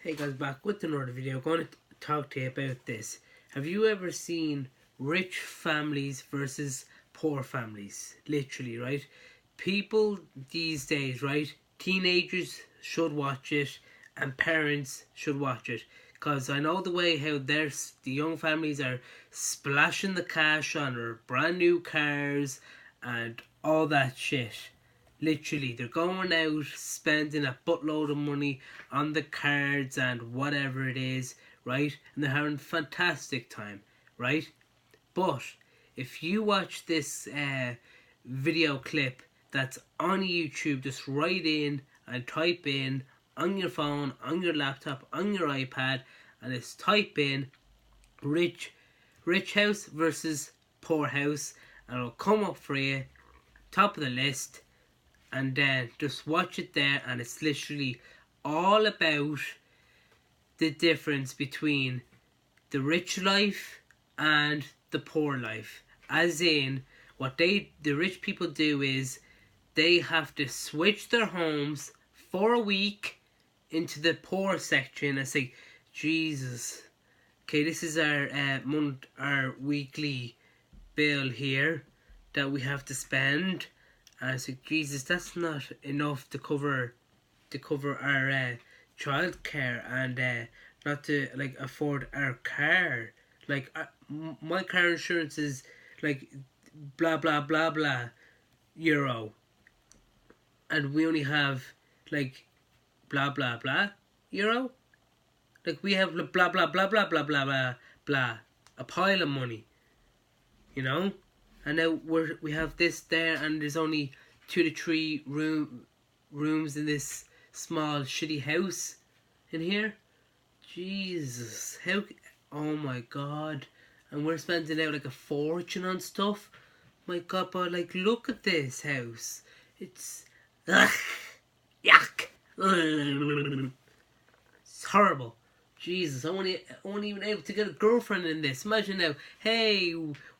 Hey guys, back with another video. I'm going to talk to you about this. Have you ever seen rich families versus poor families? Literally, right? People these days, right? Teenagers should watch it and parents should watch it. Because I know the way how the young families are splashing the cash on their brand new cars and all that shit. Literally, they're going out spending a buttload of money on the cards and whatever it is, right? And they're having a fantastic time, right? But if you watch this video clip that's on YouTube, just write in and type in on your phone, on your laptop, on your iPad, and just type in rich house versus poor house, and it'll come up for you, top of the list. And then just watch it there, and it's literally all about the difference between the rich life and the poor life. As in, what the rich people do is they have to switch their homes for a week into the poor section and say, Jesus, okay, this is our weekly bill here that we have to spend. And I said, Jesus, that's not enough to cover our childcare and not to afford our car. My car insurance is blah blah blah blah euro, and we only have blah blah blah euro. We have blah blah blah blah blah blah blah blah, a pile of money, you know. And now we have this there, and there's only 2 to 3 rooms in this small shitty house in here. Jesus, oh my God. And we're spending out a fortune on stuff. My God, but look at this house. It's yuck. It's horrible. Jesus, I wasn't even able to get a girlfriend in this. Imagine now, hey,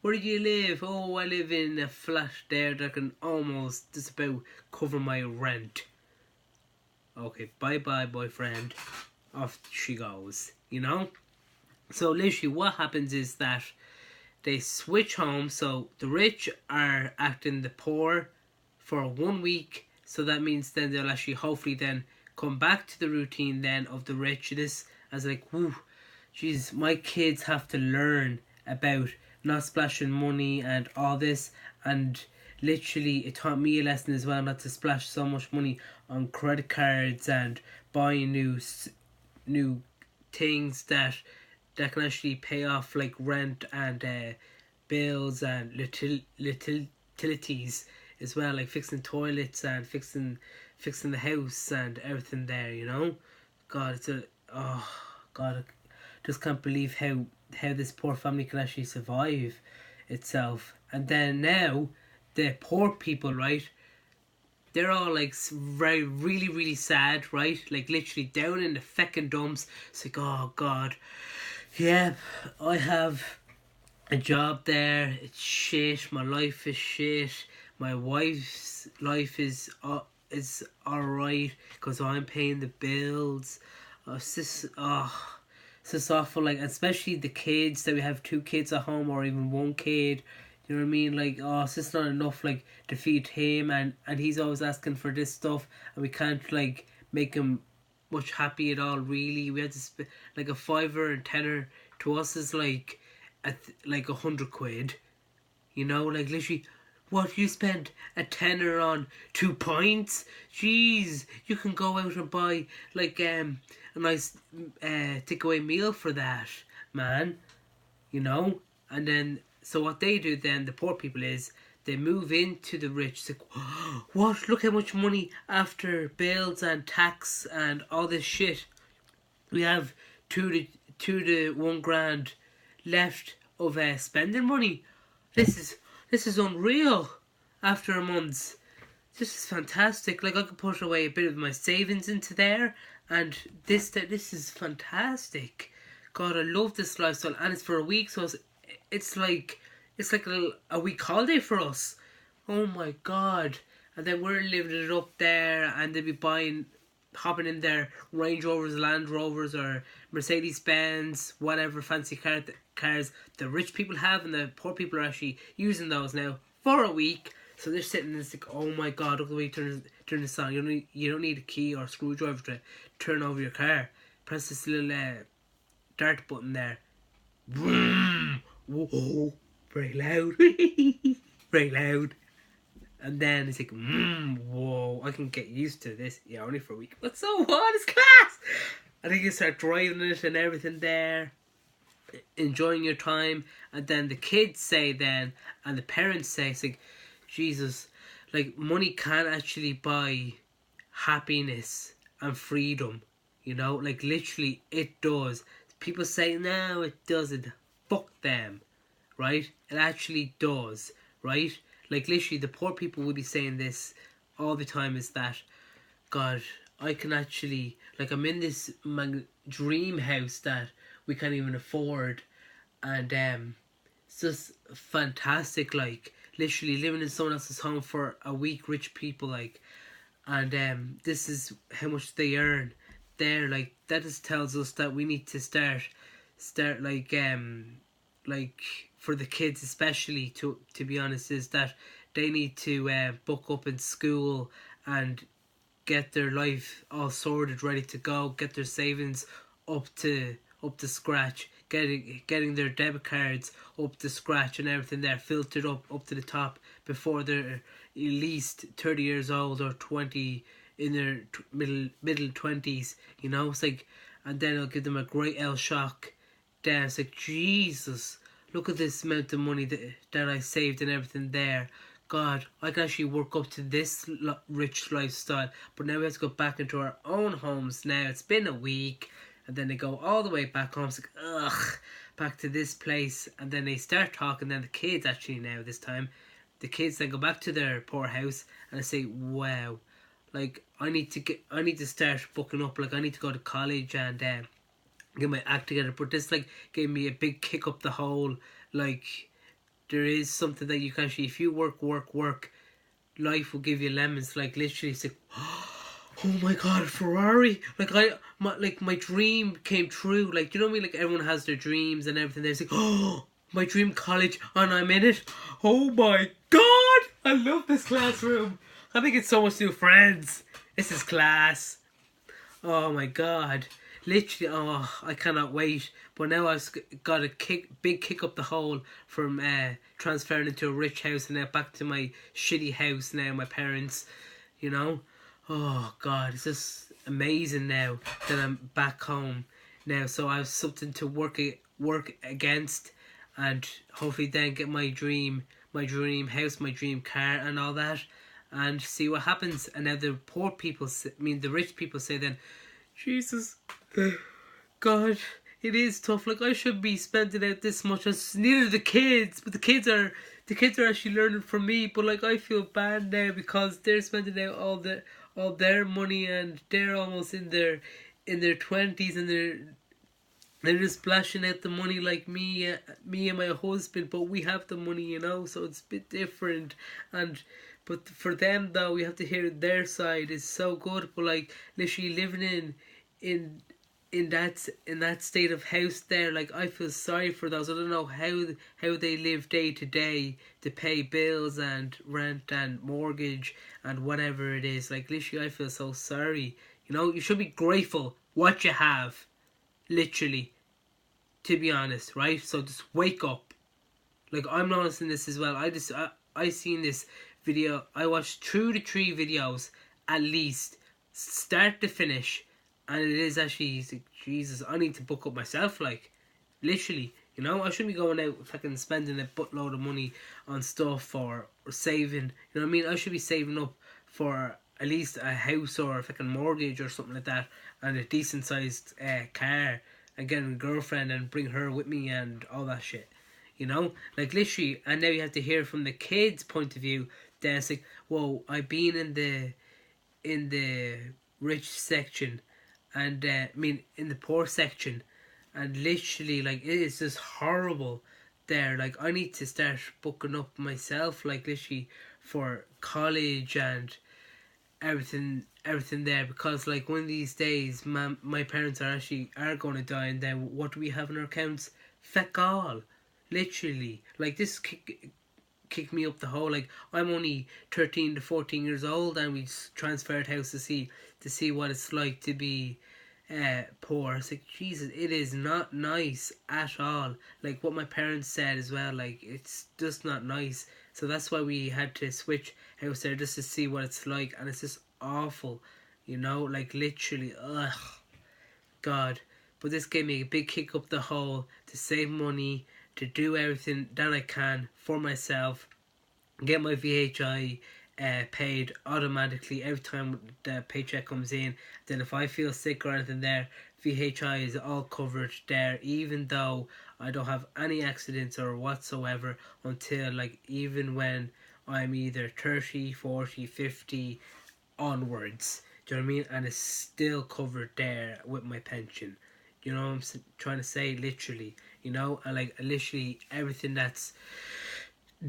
where do you live? Oh, I live in a flat there that can almost just about cover my rent. Okay, bye-bye, boyfriend. Off she goes, you know? So literally what happens is that they switch home. So the rich are acting the poor for 1 week. So that means then they'll actually hopefully then come back to the routine then of the richness. As whoo, jeez, my kids have to learn about not splashing money and all this, and literally it taught me a lesson as well, not to splash so much money on credit cards and buying new things that can actually pay off rent and bills and utilities as well, fixing toilets and fixing the house and everything there, you know. God, oh God, I just can't believe how this poor family can actually survive itself. And then now the poor people, right, they're all really sad, right, literally down in the feckin' dumps. It's oh God, yeah, I have a job there, it's shit, my life is shit, my wife's life is alright because I'm paying the bills. It's just awful, especially the kids, that we have 2 kids at home or even 1 kid, you know what I mean, it's just not enough to feed him, and he's always asking for this stuff, and we can't make him much happy at all, really. We had to spend a fiver and tenner to us is like 100 quid, you know, literally. What, you spend a tenner on 2 pints? Jeez, you can go out and buy a nice takeaway meal for that, man. You know? And then, so what they do then, the poor people, is they move into the rich. It's what? Look how much money after bills and tax and all this shit. We have 2 to 1 grand left of spending money. This is unreal after a month. This is fantastic. I could put away a bit of my savings into there, and this is fantastic. God, I love this lifestyle, and it's for a week, so it's like a week holiday for us. Oh my God. And then we're living it up there, and they'll be buying hopping in their Range Rovers, Land Rovers, or Mercedes Benz, whatever fancy cars the rich people have, and the poor people are actually using those now for a week. So they're sitting and it's like, oh my god, look the way you turn this on. You don't need a key or a screwdriver to turn over your car. Press this little dart button there. Vroom! Whoa, very loud. Very loud. And then it's like, whoa, I can get used to this. Yeah, only for a week. But so what? It's class! I think you start driving it and everything there, enjoying your time. And then the kids say then, and the parents say, it's like, Jesus, like, money can't actually buy happiness and freedom, you know, like, literally it does. People say, no, it doesn't. Fuck them, right? It actually does, right? Like, literally, the poor people will be saying this all the time, is that, God, I can actually, like, I'm in this dream house that we can't even afford, and it's just fantastic, like, literally living in someone else's home for a week, rich people, like, and this is how much they earn there. Like, that just tells us that we need to start like for the kids especially, to be honest, is that they need to book up in school and get their life all sorted, ready to go, get their savings up to scratch, getting their debit cards up to scratch and everything there, filtered up to the top before they're at least 30 years old or 20, in their middle 20s, you know. It's like, and then it'll give them a great L shock. Then it's like, Jesus, look at this amount of money that I saved and everything there. God, I can actually work up to this rich lifestyle, but now we have to go back into our own homes now. It's been a week, and then they go all the way back home. It's like, ugh, back to this place. And then they start talking, then the kids actually now this time, the kids then go back to their poor house and they say, wow, like, I need to start booking up, like, I need to go to college and get my act together. But this, like, gave me a big kick up the hole. Like, there is something that you can actually, if you work, life will give you lemons. Like, literally, it's like, oh my god, a Ferrari! Like, my dream came true. Like, do you know what I mean? Like, everyone has their dreams and everything. They're like, oh, my dream college, and I'm in it. Oh my god, I love this classroom. I think it's so much new friends. This is class. Oh my god. Literally, oh, I cannot wait. But now I've got a big kick up the hole from transferring into a rich house and now back to my shitty house now, my parents, you know. Oh god, it's just amazing now that I'm back home now. So I have something to work against, and hopefully then get my dream house, my dream car and all that, and see what happens. And now the poor people, the rich people say then, Jesus, God, it is tough. Like, I should be spending out this much. As neither the kids, but the kids are actually learning from me. But like, I feel bad now because they're spending out all their money, and they're almost in their 20s, and they're just splashing out the money like me and my husband. But we have the money, you know, so it's a bit different. But for them though, we have to hear their side. It's so good. But like, literally living in that state of house there, like, I feel sorry for those. I don't know how they live day to day to pay bills and rent and mortgage and whatever it is. Like, literally, I feel so sorry. You know, you should be grateful what you have, literally, to be honest, right? So just wake up. Like, I'm noticing this as well. I seen this video. I watched 2 to 3 videos at least, start to finish, and it is actually, like, Jesus, I need to book up myself, like, literally, you know. I shouldn't be going out fucking spending a buttload of money on stuff or saving, you know what I mean. I should be saving up for at least a house or a fucking mortgage or something like that, and a decent sized car, and getting a girlfriend and bring her with me and all that shit, you know. Like, literally. And now you have to hear from the kids' point of view. Then it's like, whoa, I've been in the rich section, and in the poor section, and literally, like, it is just horrible there. Like, I need to start booking up myself, like, literally, for college and everything there, because like one of these days my parents are going to die, and then what do we have in our accounts? Feck all, literally. Like this kick me up the hole. Like I'm only 13 to 14 years old, and we transferred house to see what it's like to be poor. It's like, Jesus, it is not nice at all. Like what my parents said as well, like it's just not nice. So that's why we had to switch house there, just to see what it's like, and it's just awful, like literally, ugh, God. But this gave me a big kick up the hole to save money, to do everything that I can for myself, get my VHI paid automatically every time the paycheck comes in. Then if I feel sick or anything there, VHI is all covered there, even though I don't have any accidents or whatsoever, until like even when I'm either 30, 40, 50 onwards. Do you know what I mean? And it's still covered there with my pension. You know what I'm trying to say? Literally, and like literally everything that's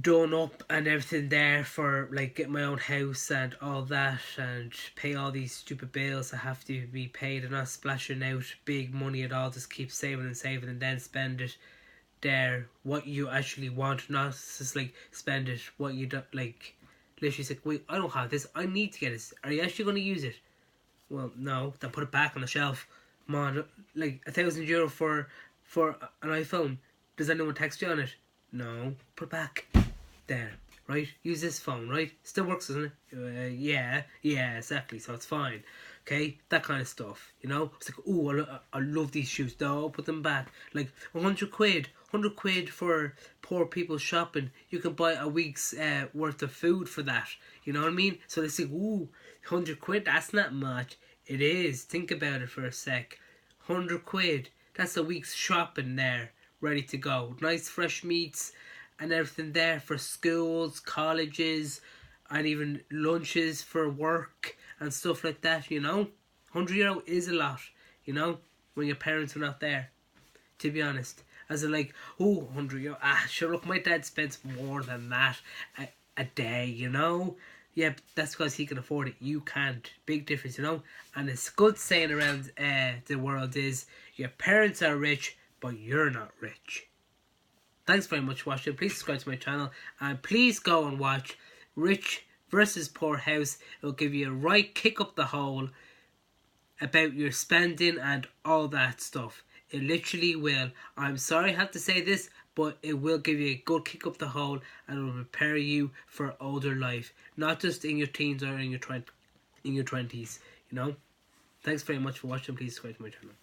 done up and everything there for like get my own house and all that, and pay all these stupid bills that have to be paid, and not splashing out big money at all. Just keep saving and saving, and then spend it there what you actually want, not just like spend it what you don't like. Literally, it's like, wait, I don't have this, I need to get this. Are you actually going to use it? Well, no. Then put it back on the shelf. Come on, like €1,000 for an iPhone. Does anyone text you on it? No. Put it back. There, right? Use this phone, right? Still works, doesn't it? Yeah, exactly. So it's fine. Okay, that kind of stuff. It's like, oh, I love these shoes. No, put them back. Like 100 quid, 100 quid for poor people shopping. You can buy a week's worth of food for that. You know what I mean? So they say, ooh, 100 quid. That's not much. It is. Think about it for a sec. 100 quid. That's a week's shopping there, ready to go. Nice fresh meats and everything there for schools, colleges, and even lunches for work and stuff like that. €100 is a lot. When your parents are not there. To be honest, as in like, oh, €100. Sure, look, my dad spends more than that a day. Yeah, but that's because he can afford it. You can't. Big difference, And it's good saying around the world is, your parents are rich, but you're not rich. Thanks very much for watching. Please subscribe to my channel, and please go and watch Rich versus Poor House. It'll give you a right kick up the hole about your spending and all that stuff. It literally will. I'm sorry I have to say this, but it will give you a good kick up the hole, and it will prepare you for older life, not just in your teens or in your 20s. Thanks very much for watching. Please subscribe to my channel.